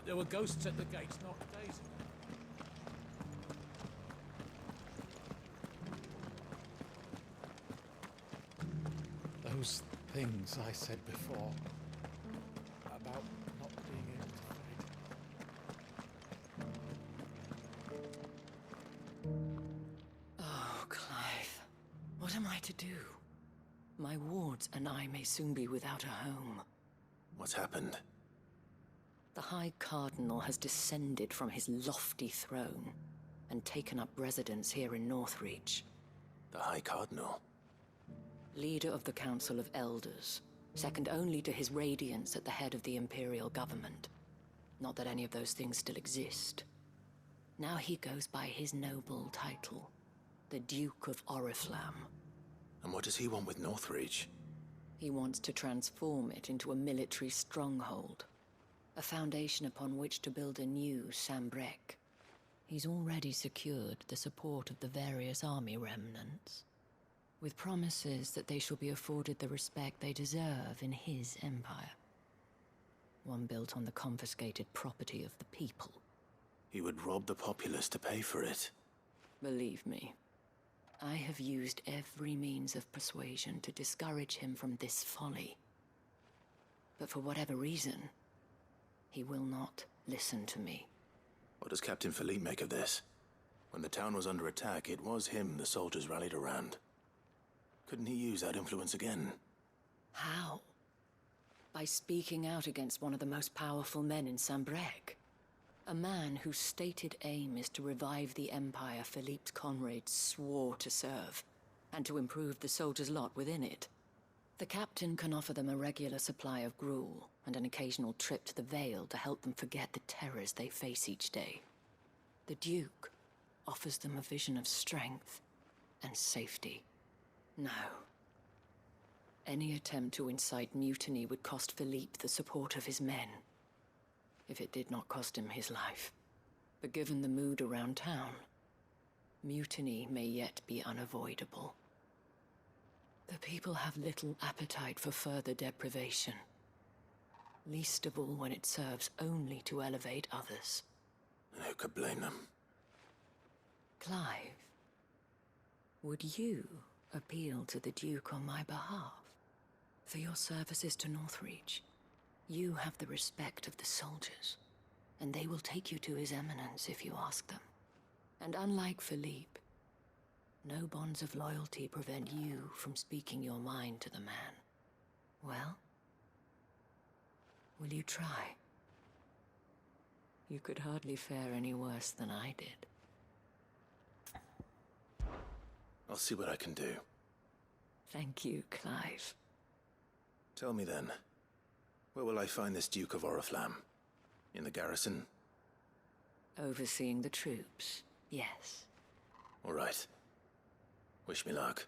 There were ghosts at the gates not days ago. Those things I said before about not being able to fight. Oh, Clive. What am I to do? My wards and I may soon be without a home. What's happened? The High Cardinal has descended from his lofty throne and taken up residence here in Northreach. The High Cardinal? Leader of the Council of Elders, second only to his Radiance at the head of the Imperial government. Not that any of those things still exist. Now he goes by his noble title, the Duke of Oriflamme. And what does he want with Northreach? He wants to transform it into a military stronghold, a foundation upon which to build a new Sambrek. He's already secured the support of the various army remnants, with promises that they shall be afforded the respect they deserve in his empire. One built on the confiscated property of the people. He would rob the populace to pay for it. Believe me, I have used every means of persuasion to discourage him from this folly. But for whatever reason, he will not listen to me. What does Captain Philippe make of this? When the town was under attack, it was him the soldiers rallied around. Couldn't he use that influence again? How? By speaking out against one of the most powerful men in Sambrek. A man whose stated aim is to revive the empire Philippe's comrades swore to serve, and to improve the soldiers' lot within it. The captain can offer them a regular supply of gruel, and an occasional trip to the Vale to help them forget the terrors they face each day. The Duke offers them a vision of strength and safety. No. Any attempt to incite mutiny would cost Philippe the support of his men, if it did not cost him his life. But given the mood around town, mutiny may yet be unavoidable. The people have little appetite for further deprivation, least of all when it serves only to elevate others. And who could blame them? Clive, would you appeal to the Duke on my behalf? For your services to Northreach, you have the respect of the soldiers, and they will take you to His Eminence if you ask them. And unlike Philippe, no bonds of loyalty prevent you from speaking your mind to the man. Well, will you try? You could hardly fare any worse than I did. I'll see what I can do. Thank you, Clive. Tell me then, where will I find this Duke of Oriflamme? In the garrison? Overseeing the troops, yes. All right. Wish me luck.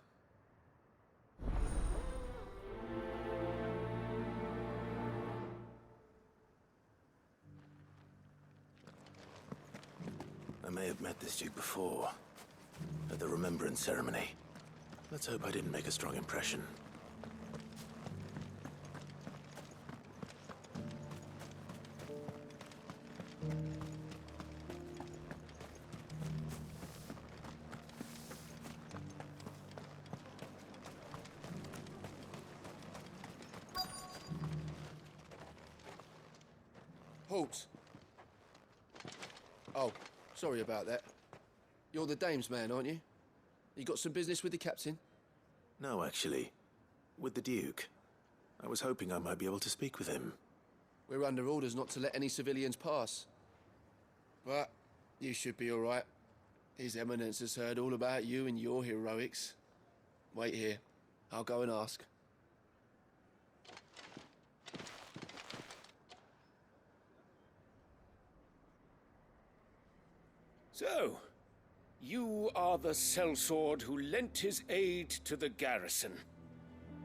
I may have met this Duke before, at the Remembrance ceremony. Let's hope I didn't make a strong impression. Halt! Oh, sorry about that. You're the dame's man, aren't you? You got some business with the captain? No, actually. With the Duke. I was hoping I might be able to speak with him. We're under orders not to let any civilians pass. But you should be all right. His Eminence has heard all about you and your heroics. Wait here. I'll go and ask. So, you are the sellsword who lent his aid to the garrison.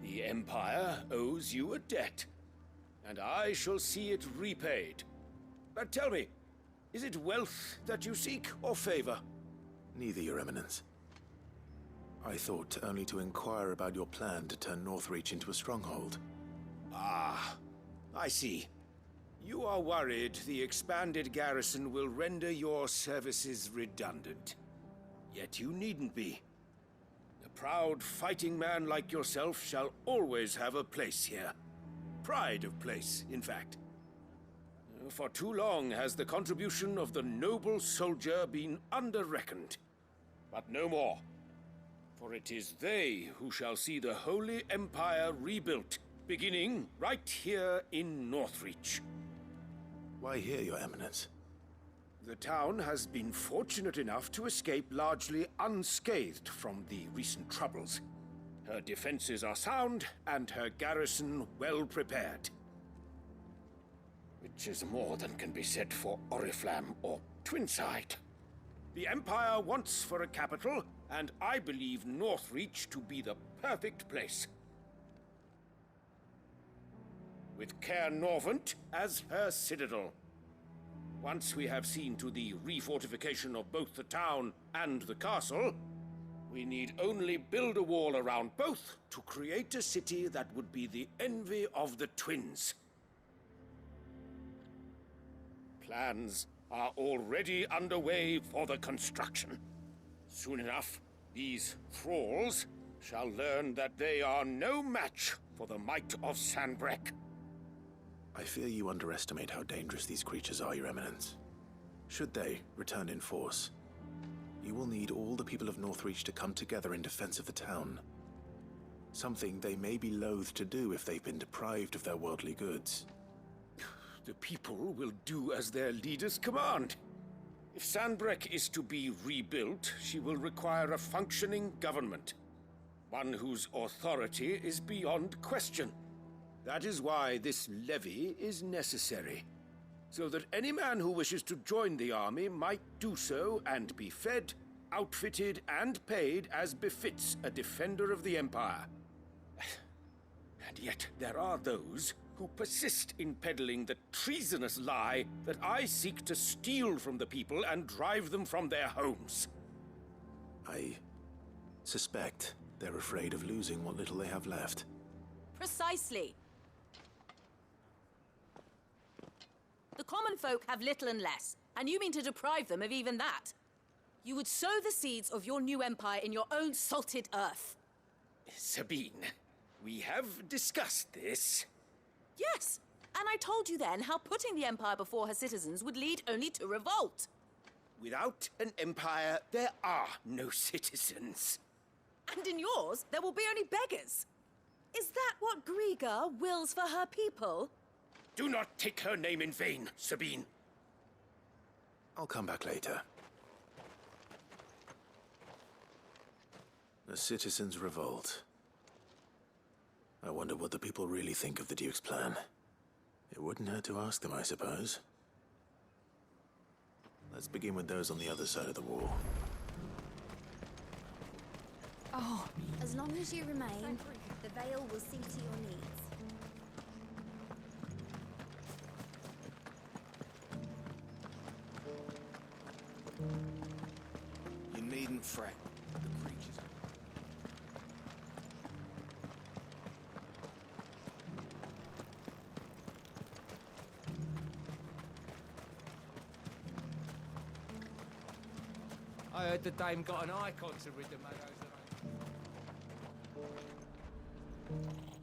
The Empire owes you a debt, and I shall see it repaid. But tell me, is it wealth that you seek, or favor? Neither, Your Eminence. I thought only to inquire about your plan to turn Northreach into a stronghold. Ah, I see. You are worried the expanded garrison will render your services redundant. Yet you needn't be. A proud fighting man like yourself shall always have a place here. Pride of place, in fact. For too long has the contribution of the noble soldier been under-reckoned. But no more. For it is they who shall see the Holy Empire rebuilt, beginning right here in Northreach. Why here, Your Eminence? The town has been fortunate enough to escape largely unscathed from the recent troubles. Her defenses are sound, and her garrison well prepared. Which is more than can be said for Oriflamme or Twinside. The Empire wants for a capital, and I believe Northreach to be the perfect place. With Caer Norvent as her citadel. Once we have seen to the refortification of both the town and the castle, we need only build a wall around both to create a city that would be the envy of the twins. Plans are already underway for the construction. Soon enough, these thralls shall learn that they are no match for the might of Sanbreque. I fear you underestimate how dangerous these creatures are, Your Eminence. Should they return in force, you will need all the people of Northreach to come together in defense of the town. Something they may be loath to do if they've been deprived of their worldly goods. The people will do as their leaders command. If Sanbreque is to be rebuilt, she will require a functioning government. One whose authority is beyond question. That is why this levy is necessary. So that any man who wishes to join the army might do so and be fed, outfitted, and paid as befits a defender of the Empire. And yet there are those who persist in peddling the treasonous lie that I seek to steal from the people and drive them from their homes. I suspect they're afraid of losing what little they have left. Precisely. The common folk have little and less, and you mean to deprive them of even that. You would sow the seeds of your new empire in your own salted earth. Sabine, we have discussed this. Yes, and I told you then how putting the empire before her citizens would lead only to revolt. Without an empire, there are no citizens. And in yours, there will be only beggars. Is that what Griga wills for her people? Do not take her name in vain, Sabine. I'll come back later. The citizens revolt. I wonder what the people really think of the Duke's plan. It wouldn't hurt to ask them, I suppose. Let's begin with those on the other side of the wall. Oh, as long as you remain, the Veil will see to your needs. You needn't fret. The creatures... I heard the dame got an Eikons to rid the Magos.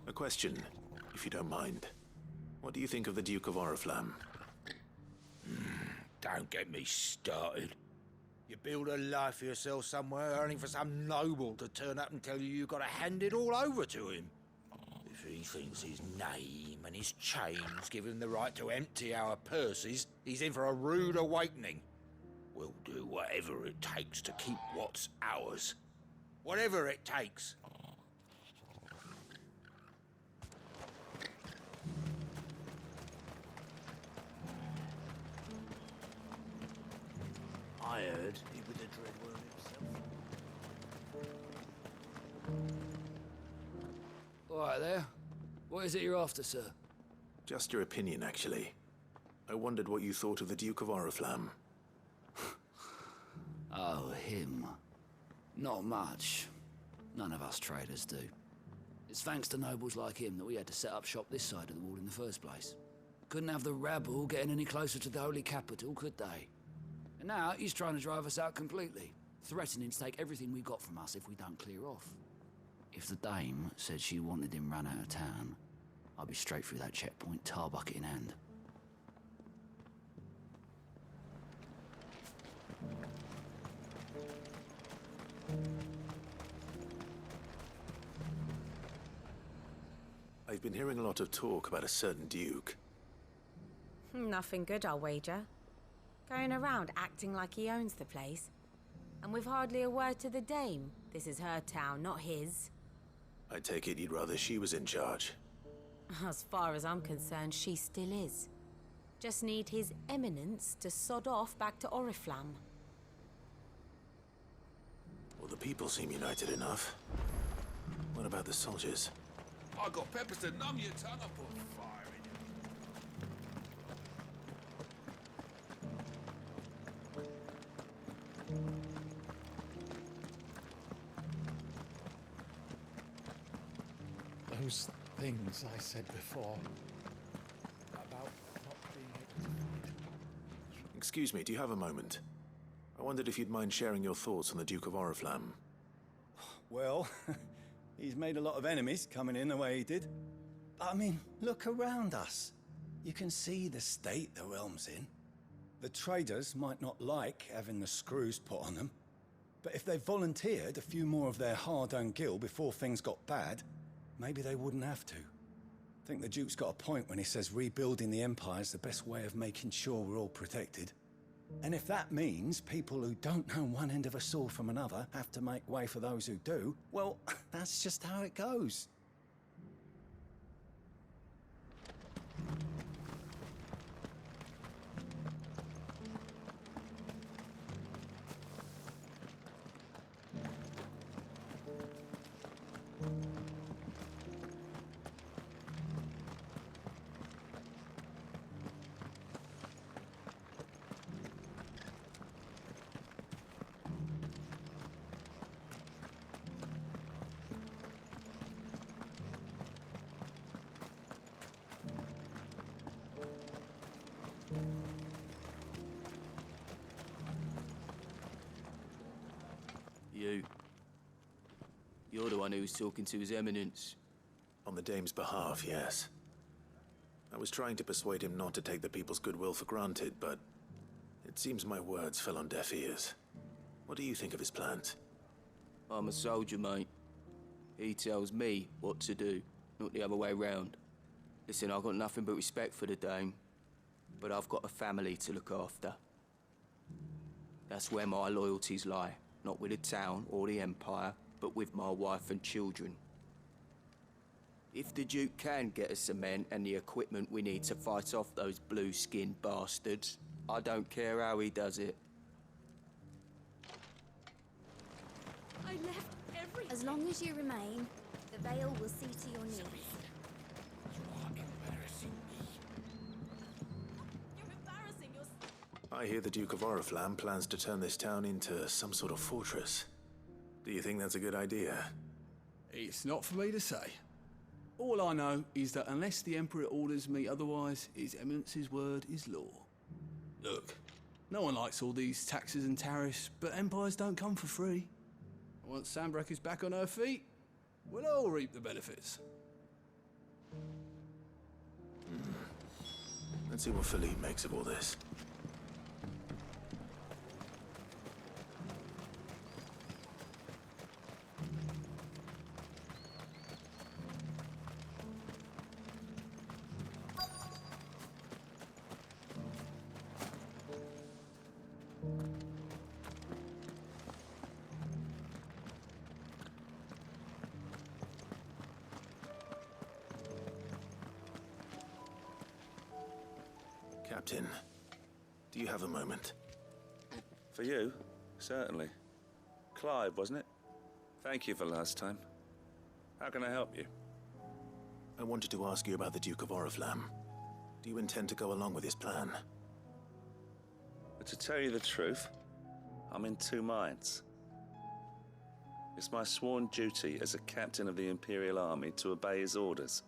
A question, if you don't mind. What do you think of the Duke of Oriflamme? Don't get me started. You build a life for yourself somewhere, earning for some noble to turn up and tell you you've got to hand it all over to him. If he thinks his name and his chains give him the right to empty our purses, he's in for a rude awakening. We'll do whatever it takes to keep what's ours. Whatever it takes. I heard he was a dreadworm himself. All right there. What is it you're after, sir? Just your opinion, actually. I wondered what you thought of the Duke of Oriflamme. Oh, him. Not much. None of us traders do. It's thanks to nobles like him that we had to set up shop this side of the wall in the first place. Couldn't have the rabble getting any closer to the holy capital, could they? And now he's trying to drive us out completely, threatening to take everything we got from us if we don't clear off. If the dame said she wanted him run out of town, I'd be straight through that checkpoint, tar bucket in hand. I've been hearing a lot of talk about a certain duke. Nothing good, I'll wager. Going around acting like he owns the place. And with hardly a word to the dame. This is her town, not his. I take it you'd rather she was in charge. As far as I'm concerned, she still is. Just need his eminence to sod off back to Oriflamme. Well, the people seem united enough. What about the soldiers? I got peppers to numb your tongue. I put fire in you. Those things I said before about not being able to fight. Excuse me, do you have a moment? I wondered if you'd mind sharing your thoughts on the Duke of Oriflamme. Well, he's made a lot of enemies coming in the way he did. But I mean, look around us. You can see the state the realm's in. The traders might not like having the screws put on them, but if they volunteered a few more of their hard-earned gil before things got bad, maybe they wouldn't have to. I think the Duke's got a point when he says rebuilding the Empire's the best way of making sure we're all protected. And if that means people who don't know one end of a sword from another have to make way for those who do, well, that's just how it goes. You're the one who was talking to His Eminence. On the dame's behalf, yes. I was trying to persuade him not to take the people's goodwill for granted, but it seems my words fell on deaf ears. What do you think of his plans? I'm a soldier, mate. He tells me what to do, not the other way round. Listen, I've got nothing but respect for the dame, but I've got a family to look after. That's where my loyalties lie, not with the town or the Empire, but with my wife and children. If the Duke can get us the men and the equipment we need to fight off those blue-skinned bastards, I don't care how he does it. I left everything. As long as you remain, the Veil will see to your needs. You're embarrassing yourself. I hear the Duke of Oriflamme plans to turn this town into some sort of fortress. Do you think that's a good idea? It's not for me to say. All I know is that unless the Emperor orders me otherwise, His Eminence's word is law. Look, no one likes all these taxes and tariffs, but empires don't come for free. Once Sanbreque is back on her feet, we'll all reap the benefits. Let's see what Philippe makes of all this. Captain, do you have a moment? For you? Certainly. Clive, wasn't it? Thank you for last time. How can I help you? I wanted to ask you about the Duke of Oriflamme. Do you intend to go along with his plan? But to tell you the truth, I'm in two minds. It's my sworn duty as a captain of the Imperial Army to obey his orders.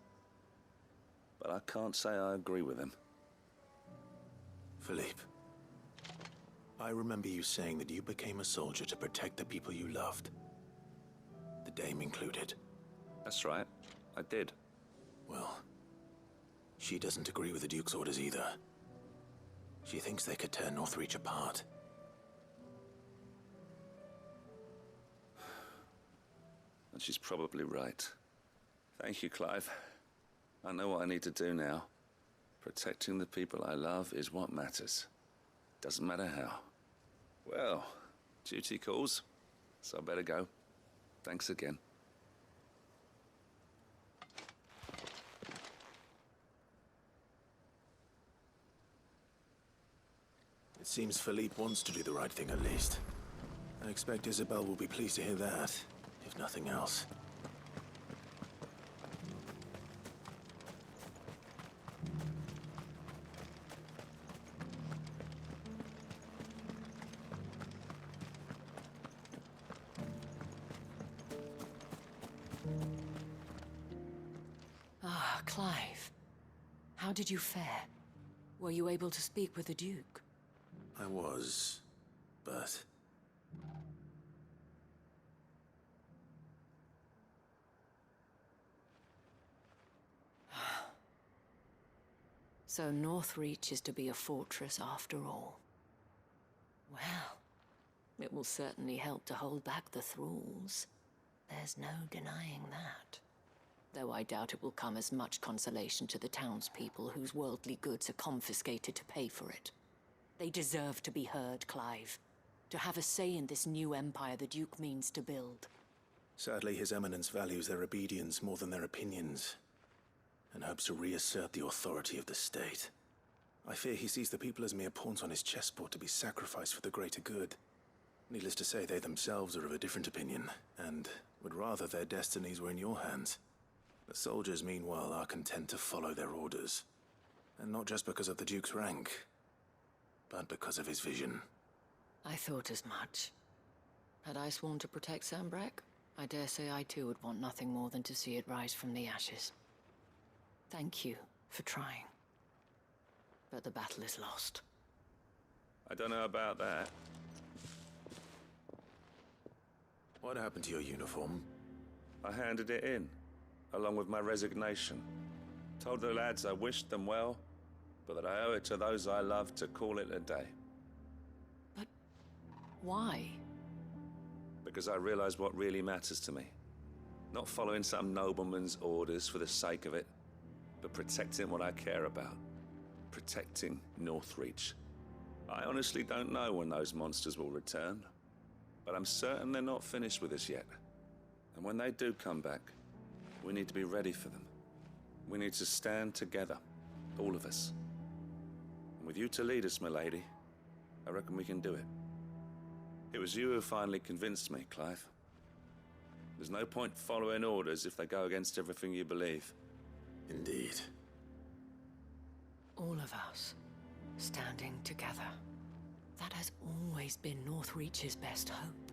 But I can't say I agree with him. Philippe, I remember you saying that you became a soldier to protect the people you loved. The Dame included. That's right. I did. Well, she doesn't agree with the Duke's orders either. She thinks they could tear Northreach apart. And she's probably right. Thank you, Clive. I know what I need to do now. Protecting the people I love is what matters. Doesn't matter how. Well, duty calls, so I better go. Thanks again. It seems Philippe wants to do the right thing at least. I expect Isabel will be pleased to hear that, if nothing else. Ah, Clive. How did you fare? Were you able to speak with the Duke? I was, but... So Northreach is to be a fortress after all. Well, it will certainly help to hold back the thralls. There's no denying that. Though I doubt it will come as much consolation to the townspeople whose worldly goods are confiscated to pay for it. They deserve to be heard, Clive. To have a say in this new empire the Duke means to build. Sadly, His Eminence values their obedience more than their opinions, and hopes to reassert the authority of the state. I fear he sees the people as mere pawns on his chessboard to be sacrificed for the greater good. Needless to say, they themselves are of a different opinion, and would rather their destinies were in your hands. The soldiers, meanwhile, are content to follow their orders. And not just because of the Duke's rank, but because of his vision. I thought as much. Had I sworn to protect Sanbreque, I dare say I too would want nothing more than to see it rise from the ashes. Thank you for trying. But the battle is lost. I don't know about that. What happened to your uniform? I handed it in, along with my resignation. Told the lads I wished them well, but that I owe it to those I love to call it a day. But why? Because I realized what really matters to me. Not following some nobleman's orders for the sake of it, but protecting what I care about. Protecting Northreach. I honestly don't know when those monsters will return, but I'm certain they're not finished with us yet. And when they do come back, we need to be ready for them. We need to stand together, all of us. And with you to lead us, milady, I reckon we can do it. It was you who finally convinced me, Clive. There's no point following orders if they go against everything you believe. Indeed. All of us, standing together. That has always been Northreach's best hope,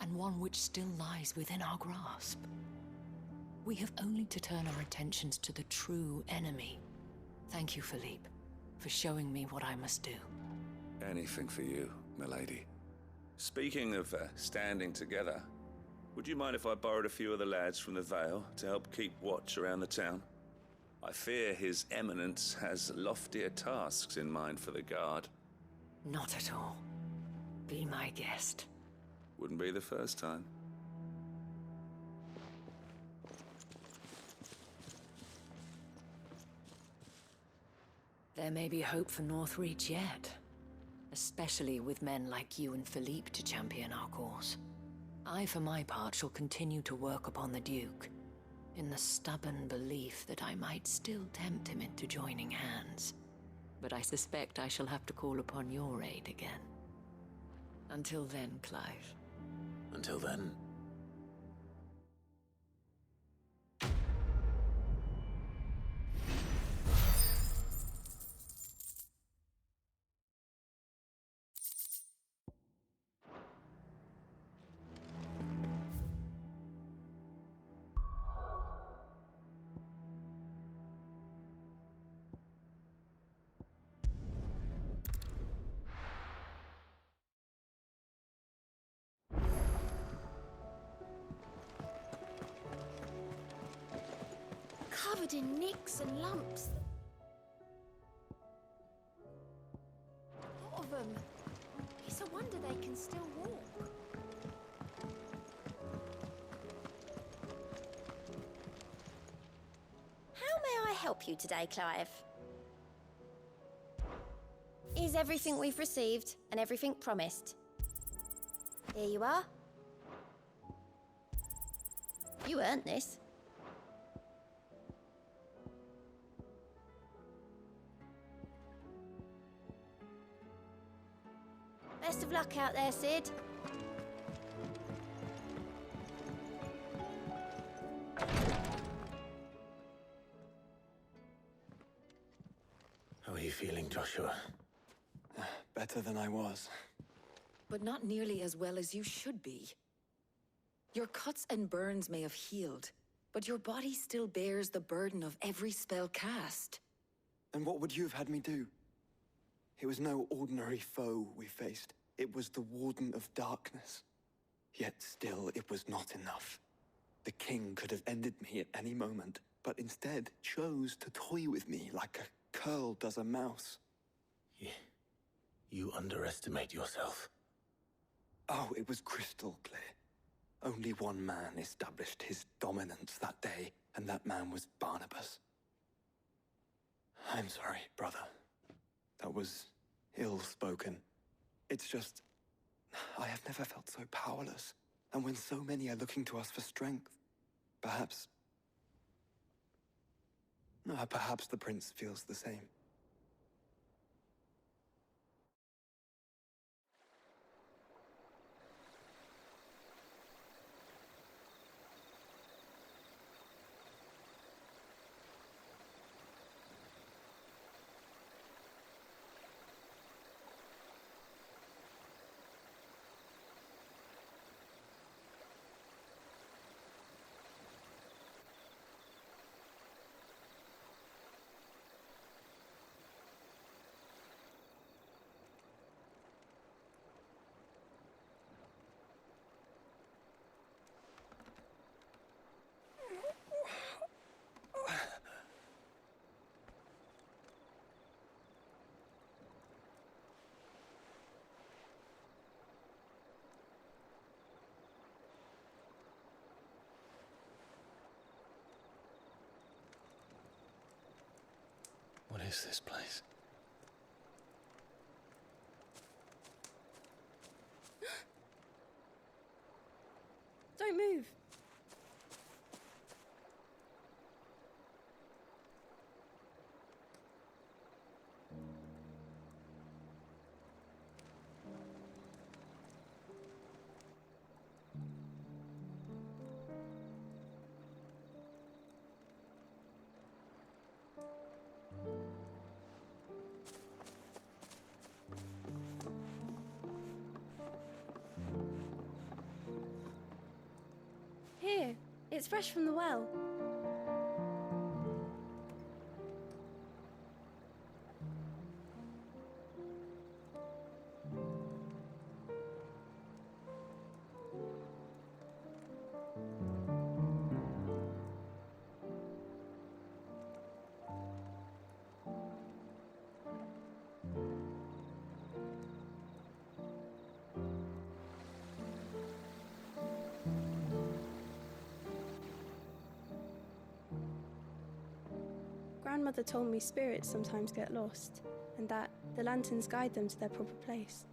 and one which still lies within our grasp. We have only to turn our attentions to the true enemy. Thank you, Philippe, for showing me what I must do. Anything for you, milady. Speaking of standing together, would you mind if I borrowed a few of the lads from the Vale to help keep watch around the town? I fear His Eminence has loftier tasks in mind for the guard. Not at all. Be my guest. Wouldn't be the first time. There may be hope for Northreach yet. Especially with men like you and Philippe to champion our cause. I, for my part, shall continue to work upon the Duke, in the stubborn belief that I might still tempt him into joining hands. But I suspect I shall have to call upon your aid again. Until then, Clive. Until then. covered in nicks and lumps. A lot of them. It's a wonder they can still walk. How may I help you today, Clive? Is everything we've received and everything promised? Here you are. You earned this. Best of luck out there, Sid. How are you feeling, Joshua? Better than I was. But not nearly as well as you should be. Your cuts and burns may have healed, but your body still bears the burden of every spell cast. And what would you have had me do? It was no ordinary foe we faced. It was the Warden of Darkness. Yet still, it was not enough. The king could have ended me at any moment, but instead chose to toy with me like a curl does a mouse. You underestimate yourself. Oh, it was crystal clear. Only one man established his dominance that day, and that man was Barnabas. I'm sorry, brother. That was ill-spoken. It's just, I have never felt so powerless. And when so many are looking to us for strength, perhaps the prince feels the same. What is this place? Don't move. Here, it's fresh from the well. Grandmother told me spirits sometimes get lost, and that the lanterns guide them to their proper place.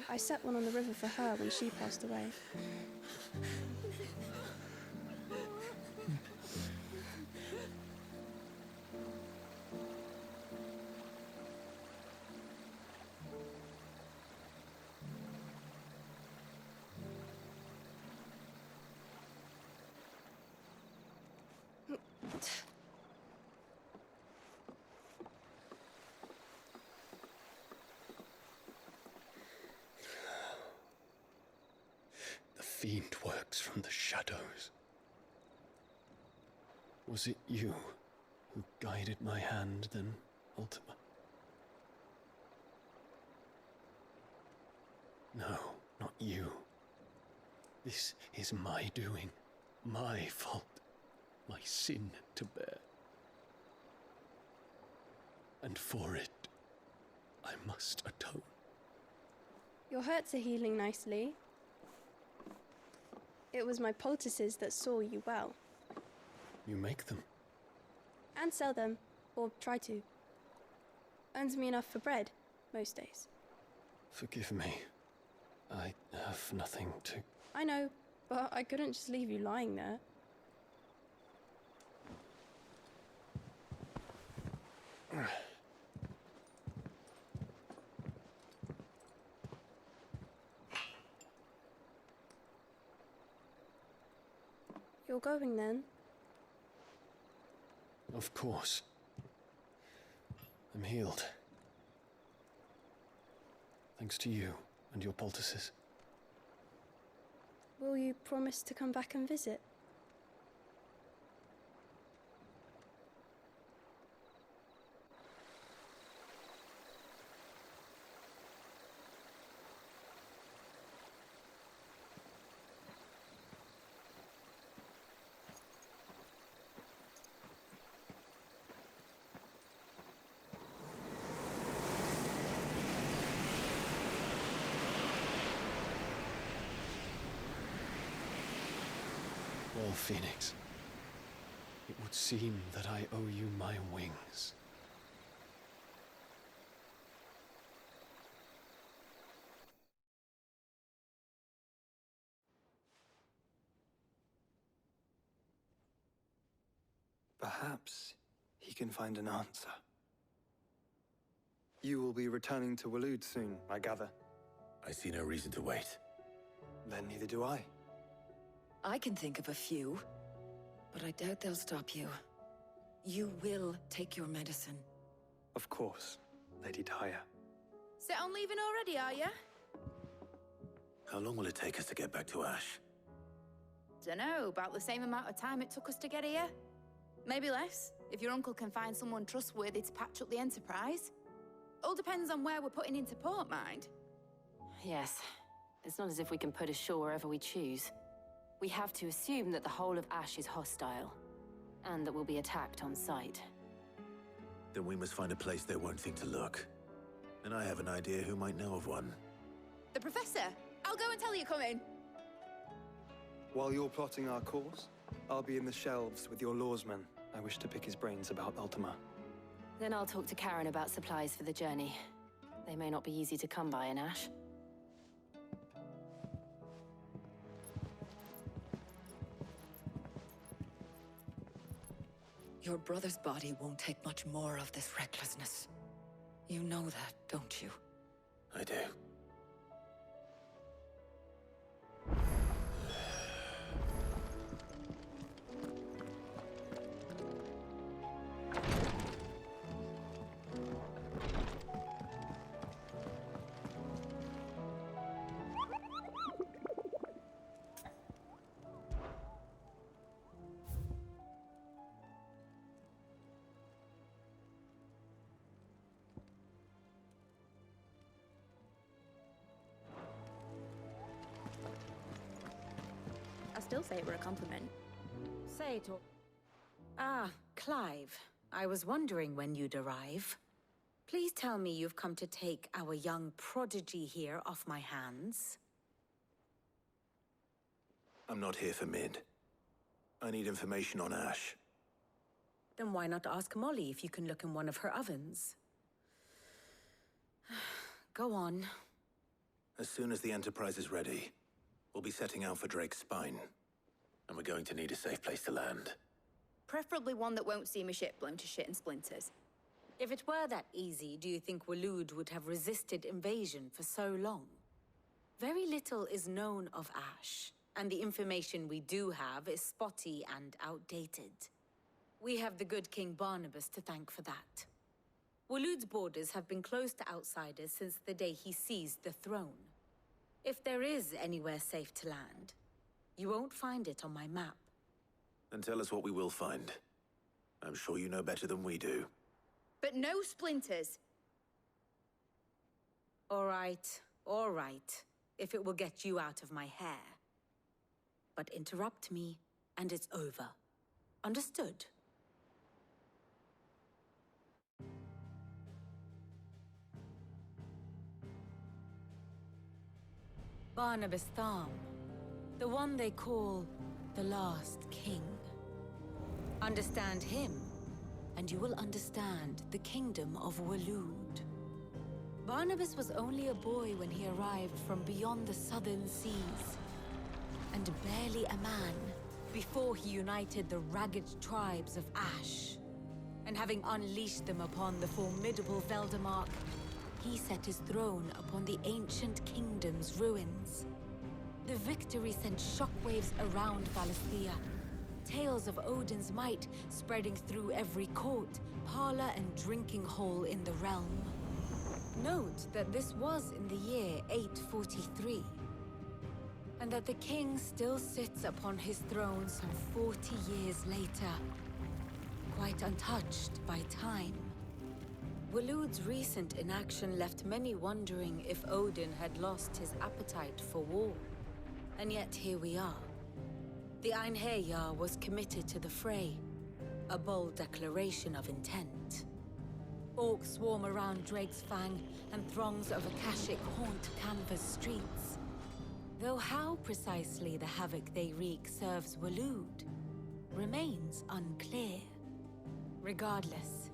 I set one on the river for her when she passed away. The fiend works from the shadows. Was it you who guided my hand, then, Ultima? No, not you. This is my doing, my fault. my sin to bear. And for it, I must atone. Your hurts are healing nicely. It was my poultices that saw you well. You make them? And sell them, or try to. Earns me enough for bread, most days. Forgive me. I have nothing to... I know, but I couldn't just leave you lying there. You're going then? Of course. I'm healed. Thanks to you and your poultices. Will you promise to come back and visit? Well, Phoenix, it would seem that I owe you my wings. Perhaps he can find an answer. You will be returning to Waloed soon, I gather. I see no reason to wait. Then neither do I. I can think of a few, but I doubt they'll stop you. You will take your medicine. Of course, Lady Daya. Set on leaving already, are you? How long will it take us to get back to Ash? Dunno, about the same amount of time it took us to get here. Maybe less, if your uncle can find someone trustworthy to patch up the Enterprise. All depends on where we're putting into port, mind. Yes. It's not as if we can put ashore wherever we choose. We have to assume that the whole of Ash is hostile, and that we'll be attacked on sight. Then we must find a place they won't think to look. And I have an idea who might know of one. The Professor! I'll go and tell you come in. While you're plotting our course, I'll be in the shelves with your lawsman. I wish to pick his brains about Ultima. Then I'll talk to Karen about supplies for the journey. They may not be easy to come by in Ash. Your brother's body won't take much more of this recklessness. You know that, don't you? I do. I still say it were a compliment. Say it all. Ah, Clive. I was wondering when you'd arrive. Please tell me you've come to take our young prodigy here off my hands. I'm not here for Mid. I need information on Ash. Then why not ask Molly if you can look in one of her ovens? Go on. As soon as the Enterprise is ready, we'll be setting out for Drake's Spine. And we're going to need a safe place to land. Preferably one that won't see my ship blown to shit and splinters. If it were that easy, do you think Waloed would have resisted invasion for so long? Very little is known of Ash, and the information we do have is spotty and outdated. We have the good King Barnabas to thank for that. Waloed's borders have been closed to outsiders since the day he seized the throne. If there is anywhere safe to land, you won't find it on my map. Then tell us what we will find. I'm sure you know better than we do. But no splinters. All right, if it will get you out of my hair. But interrupt me, and it's over. Understood? Barnabas Tharm, the one they call the Last King. Understand him, and you will understand the kingdom of Waloed. Barnabas was only a boy when he arrived from beyond the southern seas, and barely a man before he united the ragged tribes of Ash. And having unleashed them upon the formidable Veldamark, he set his throne upon the ancient kingdom's ruins. The victory sent shockwaves around Valisthea, tales of Odin's might spreading through every court, parlor, and drinking hole in the realm. Note that this was in the year 843, and that the king still sits upon his throne some 40 years later, quite untouched by time. Waloed's recent inaction left many wondering if Odin had lost his appetite for war. And yet here we are. The Einherjar was committed to the fray, a bold declaration of intent. Orcs swarm around Drakesfang, and throngs of Akashic haunt Canva's streets. Though how precisely the havoc they wreak serves Waloed remains unclear. Regardless,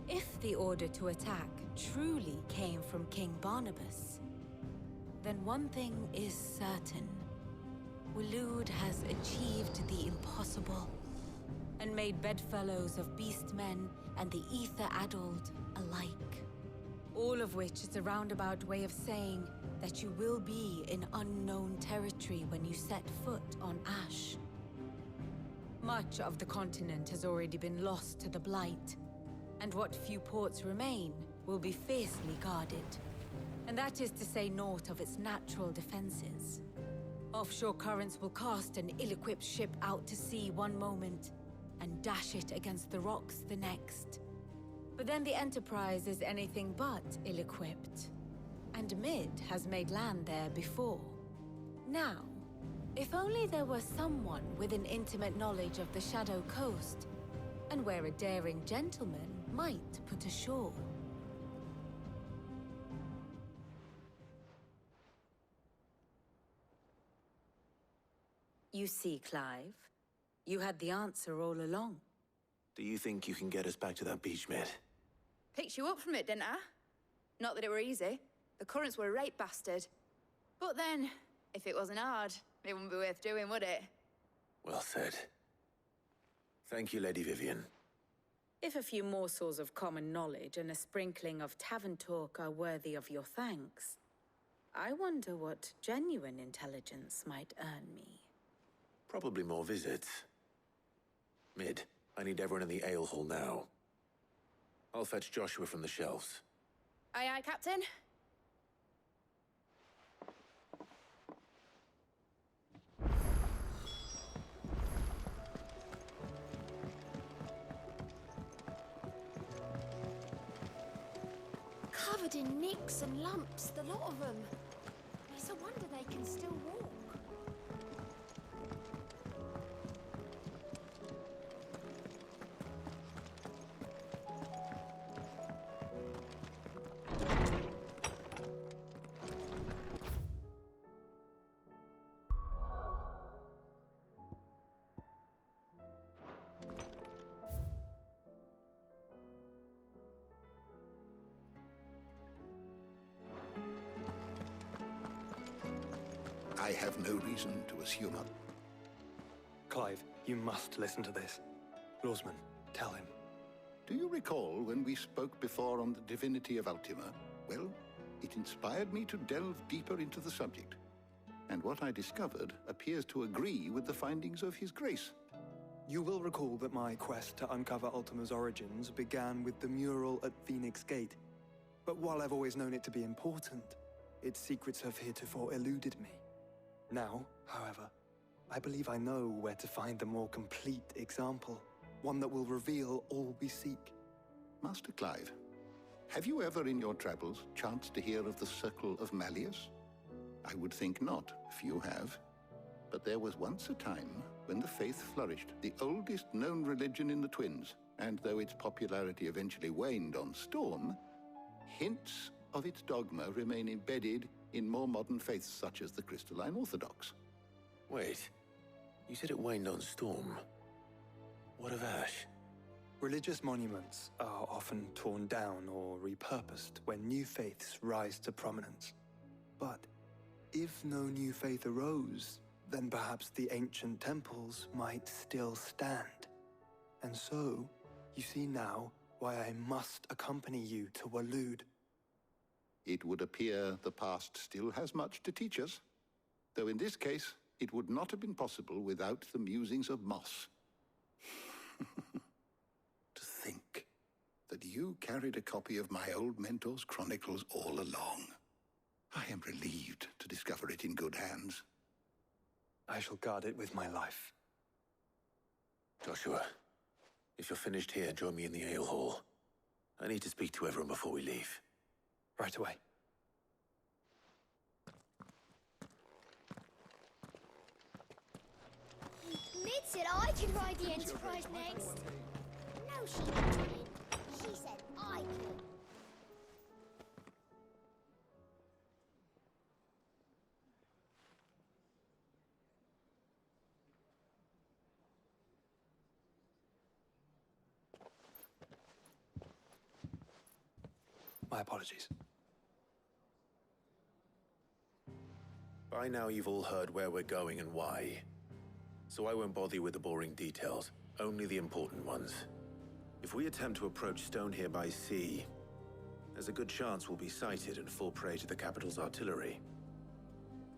if the order to attack truly came from King Barnabas, then one thing is certain. Waloed has achieved the impossible, and made bedfellows of beastmen and the ether-addled alike. All of which is a roundabout way of saying that you will be in unknown territory when you set foot on Ash. Much of the continent has already been lost to the Blight, and what few ports remain will be fiercely guarded. And that is to say naught of its natural defenses. Offshore currents will cast an ill-equipped ship out to sea one moment, and dash it against the rocks the next. But then the Enterprise is anything but ill-equipped. And Mid has made land there before. Now, if only there were someone with an intimate knowledge of the Shadow Coast, and where a daring gentleman might put ashore. You see, Clive, you had the answer all along. Do you think you can get us back to that beach, Mid? Picked you up from it, didn't I? Not that it were easy. The currents were a right bastard. But then, if it wasn't hard, it wouldn't be worth doing, would it? Well said. Thank you, Lady Vivian. If a few morsels of common knowledge and a sprinkling of tavern talk are worthy of your thanks, I wonder what genuine intelligence might earn me. Probably more visits. Mid, I need everyone in the ale hall now. I'll fetch Joshua from the shelves. Aye, aye, Captain. Covered in nicks and lumps, the lot of them. It's a wonder they can still walk. I have no reason to assume. Clive, you must listen to this. Lawsman, tell him. Do you recall when we spoke before on the divinity of Ultima? Well, it inspired me to delve deeper into the subject. And what I discovered appears to agree with the findings of His Grace. You will recall that my quest to uncover Ultima's origins began with the mural at Phoenix Gate. But while I've always known it to be important, its secrets have heretofore eluded me. Now, however, I believe I know where to find the more complete example, one that will reveal all we seek. Master Clive, have you ever in your travels chanced to hear of the Circle of Malleus? I would think not, if you have. But there was once a time when the faith flourished, the oldest known religion in the Twins, and though its popularity eventually waned on Storm, hints of its dogma remain embedded in more modern faiths such as the Crystalline Orthodox. Wait, you said it waned on Storm. What of Ash? Religious monuments are often torn down or repurposed when new faiths rise to prominence. But if no new faith arose, then perhaps the ancient temples might still stand. And so, you see now why I must accompany you to Waloed. It would appear the past still has much to teach us, though in this case, it would not have been possible without the musings of Moss. To think that you carried a copy of my old mentor's chronicles all along. I am relieved to discover it in good hands. I shall guard it with my life. Joshua, if you're finished here, join me in the ale hall. I need to speak to everyone before we leave. Right away. Mid said I could ride the Enterprise next. No, she didn't. She said I could. My apologies. By now you've all heard where we're going and why. So I won't bother you with the boring details, only the important ones. If we attempt to approach Stone here by sea, there's a good chance we'll be sighted and fall prey to the capital's artillery.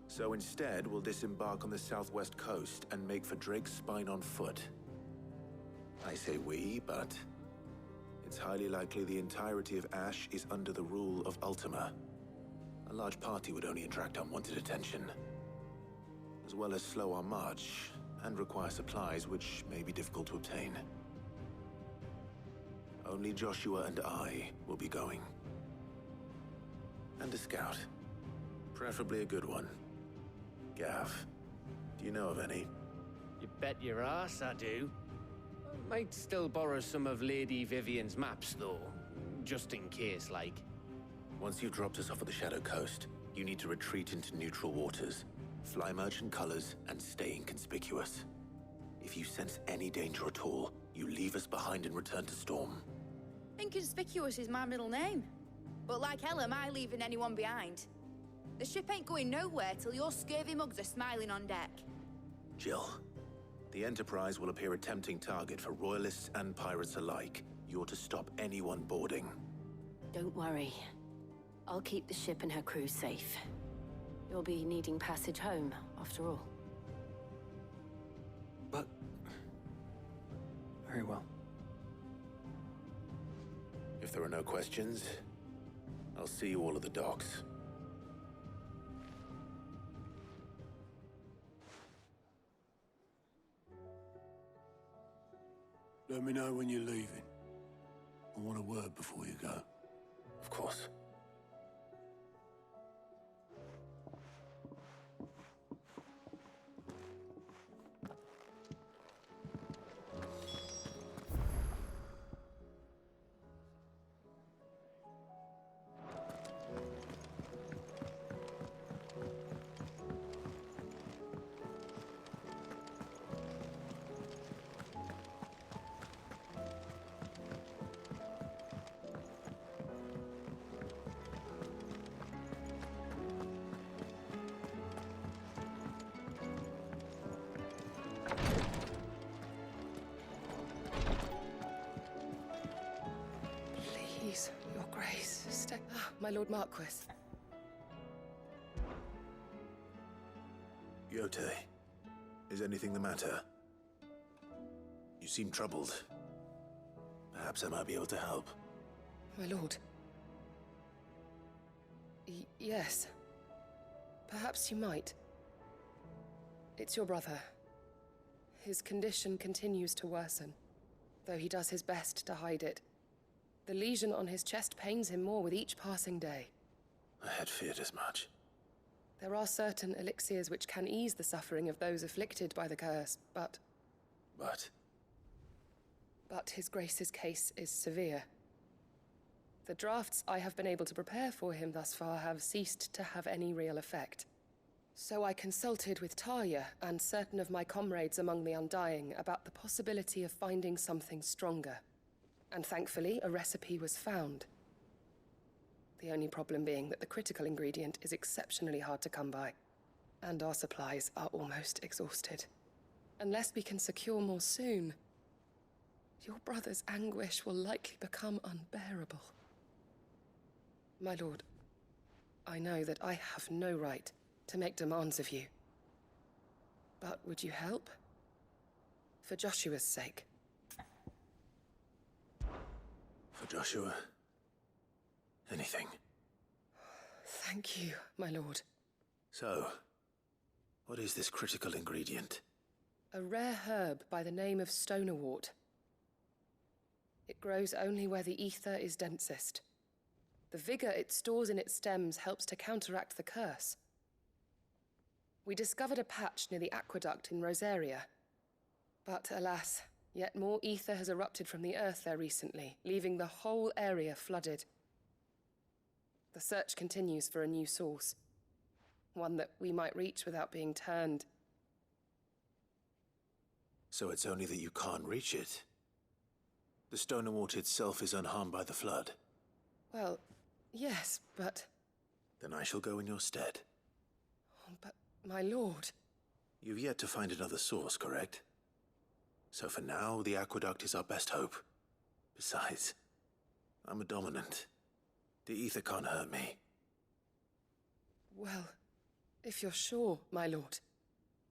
So instead, we'll disembark on the southwest coast and make for Drake's Spine on foot. I say we, but it's highly likely the entirety of Ash is under the rule of Ultima. A large party would only attract unwanted attention, as well as slow our march and require supplies which may be difficult to obtain. Only Joshua and I will be going. And a scout. Preferably a good one. Gav, do you know of any? You bet your ass I do. Might still borrow some of Lady Vivian's maps, though. Just in case, like. Once you've dropped us off at the Shadow Coast, you need to retreat into neutral waters, fly merchant colors, and stay inconspicuous. If you sense any danger at all, you leave us behind and return to Storm. Inconspicuous is my middle name. But like hell am I leaving anyone behind. The ship ain't going nowhere till your scurvy mugs are smiling on deck. Jill, the Enterprise will appear a tempting target for royalists and pirates alike. You're to stop anyone boarding. Don't worry. I'll keep the ship and her crew safe. You'll be needing passage home, after all. But... very well. If there are no questions, I'll see you all at the docks. Let me know when you're leaving. I want a word before you go. Of course. Please, your grace, stay. Ah, my lord Marquis. Yote, is anything the matter? You seem troubled. Perhaps I might be able to help. My lord. Yes. Perhaps you might. It's your brother. His condition continues to worsen, though he does his best to hide it. The lesion on his chest pains him more with each passing day. I had feared as much. There are certain elixirs which can ease the suffering of those afflicted by the curse, but... But His Grace's case is severe. The drafts I have been able to prepare for him thus far have ceased to have any real effect. So I consulted with Tarja and certain of my comrades among the Undying about the possibility of finding something stronger. And thankfully, a recipe was found. The only problem being that the critical ingredient is exceptionally hard to come by, and our supplies are almost exhausted. Unless we can secure more soon, your brother's anguish will likely become unbearable. My lord, I know that I have no right to make demands of you. But would you help? For Joshua's sake. for Joshua, anything. Thank you, my lord. So, what is this critical ingredient? A rare herb by the name of stonerwort. It grows only where the ether is densest. The vigor it stores in its stems helps to counteract the curse. We discovered a patch near the aqueduct in Rosaria. But alas, yet more ether has erupted from the earth there recently, leaving the whole area flooded. The search continues for a new source. One that we might reach without being turned. So it's only that you can't reach it. The stonerwort itself is unharmed by the flood. Well, yes, but... Then I shall go in your stead. Oh, but, my lord... You've yet to find another source, correct? So for now, the aqueduct is our best hope. Besides, I'm a dominant. The ether can't hurt me. Well, if you're sure, my lord.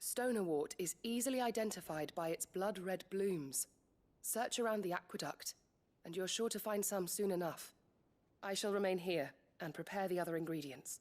Stonerwort is easily identified by its blood-red blooms. Search around the aqueduct, and you're sure to find some soon enough. I shall remain here and prepare the other ingredients.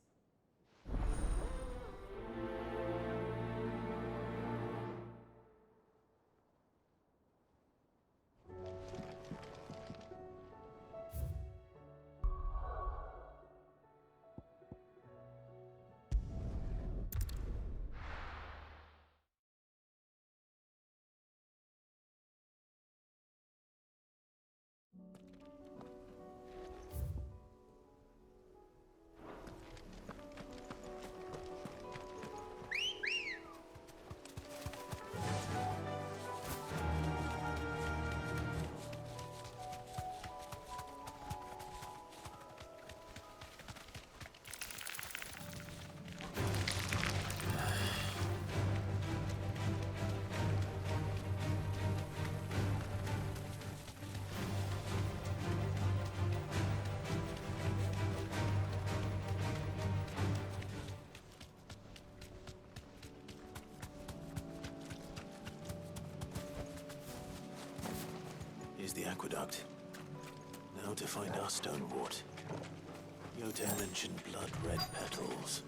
Here's the aqueduct. Now to find our stonewort. Yote mentioned blood-red petals.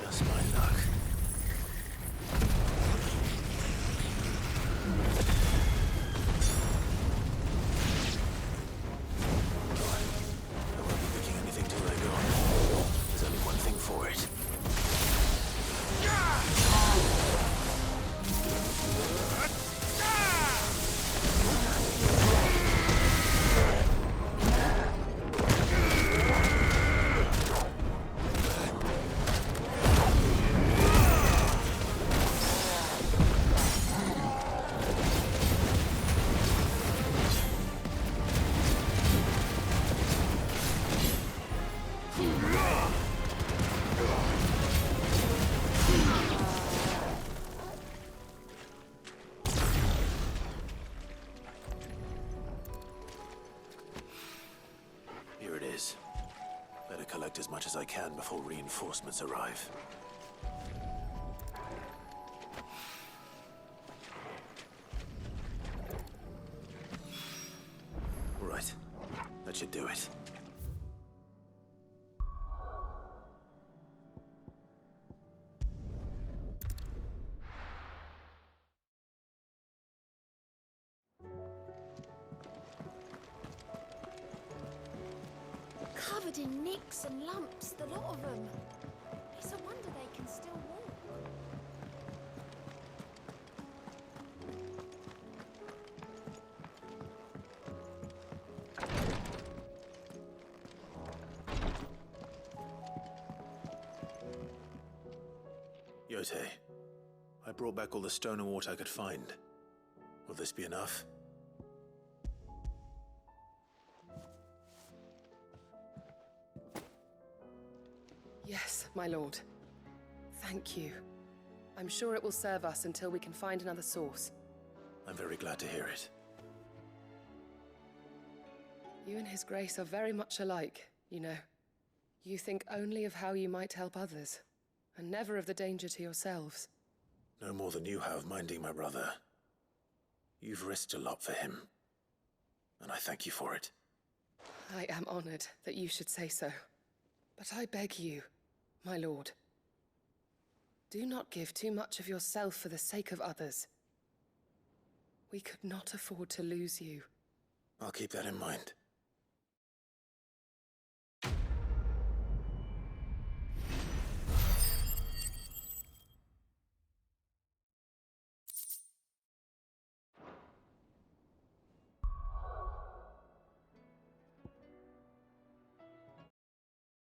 Just my luck. I won't be picking anything till I go. There's only one thing for it. Here it is. Better collect as much as I can before reinforcements arrive. Right. That should do it. Covered covered in nicks and lumps, the lot of them. It's a wonder they can still walk. Yote, I brought back all the stone and water I could find. Will this be enough? Yes, my lord. Thank you. I'm sure it will serve us until we can find another source. I'm very glad to hear it. You and His Grace are very much alike, you know. You think only of how you might help others, and never of the danger to yourselves. No more than you have minding my brother. You've risked a lot for him, and I thank you for it. I am honored that you should say so. But I beg you, my lord, do not give too much of yourself for the sake of others. We could not afford to lose you. I'll keep that in mind.